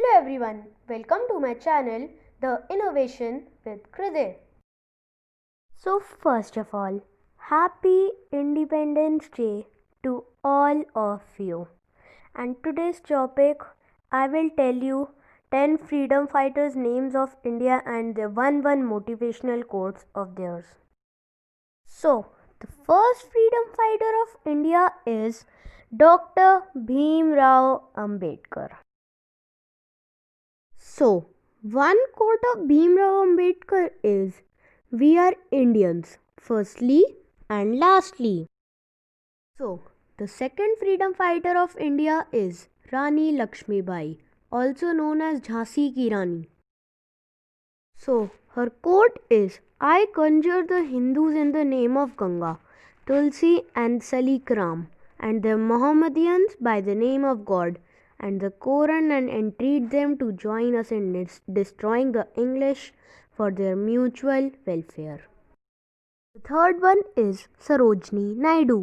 Hello everyone, welcome to my channel, The Innovation with Kriday. So first of all, Happy Independence Day to all of you. And today's topic, I will tell you 10 freedom fighters names of India and the one motivational quotes of theirs. So, the first freedom fighter of India is Dr. Bhim Rao Ambedkar. So, one quote of Bhim Rao Ambedkar is, "We are Indians, firstly and lastly." So, the second freedom fighter of India is Rani Lakshmibai, also known as Jhansi Ki Rani. So, her quote is, "I conjure the Hindus in the name of Ganga, Tulsi and Salikram, and the Mohammedans by the name of God and the Quran, and entreat them to join us in destroying the English for their mutual welfare." The third one is Sarojini Naidu.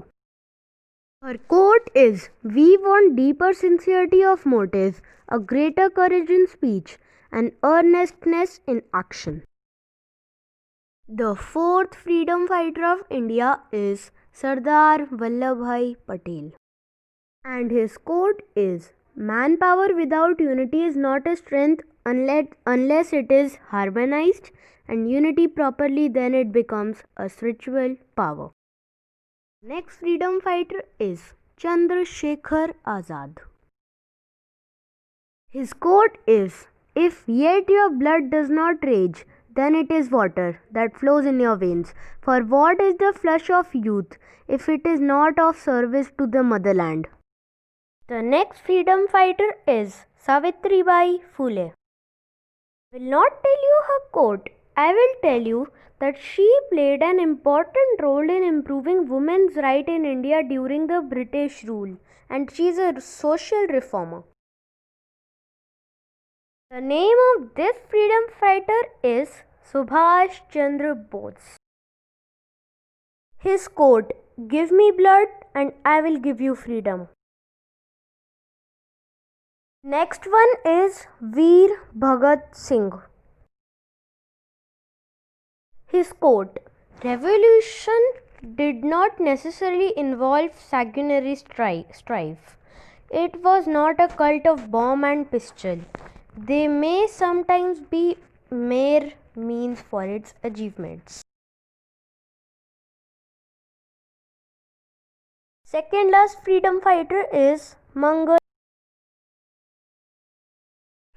Her quote is, "We want deeper sincerity of motive, a greater courage in speech, and earnestness in action." The fourth freedom fighter of India is Sardar Vallabhbhai Patel. And his quote is, "Manpower without unity is not a strength unless it is harmonized, and unity properly, then it becomes a spiritual power." Next freedom fighter is Chandrasekhar Azad. His quote is, "If yet your blood does not rage, then it is water that flows in your veins. For what is the flush of youth if it is not of service to the motherland?" The next freedom fighter is Savitribai Phule. I will not tell you her quote. I will tell you that she played an important role in improving women's rights in India during the British rule, and she is a social reformer. The name of this freedom fighter is Subhash Chandra Bose. His quote, "Give me blood and I will give you freedom." Next one is Veer Bhagat Singh. His quote, "Revolution did not necessarily involve sanguinary strife. It was not a cult of bomb and pistol. They may sometimes be mere means for its achievements." Second last freedom fighter is Mangal.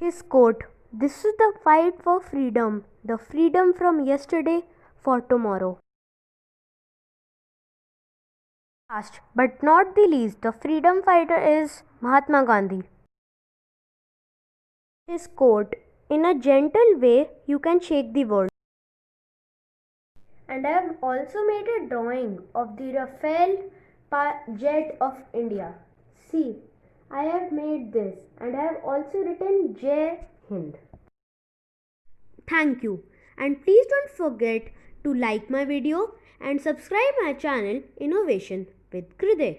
His quote, "This is the fight for freedom, the freedom from yesterday for tomorrow." Last but not the least, the freedom fighter is Mahatma Gandhi. His quote, "In a gentle way, you can shake the world." And I have also made a drawing of the Rafale jet of India. See, I have made this, and I have also written Jai Hind. Thank you, and please don't forget to like my video and subscribe my channel Innovation with Kriday.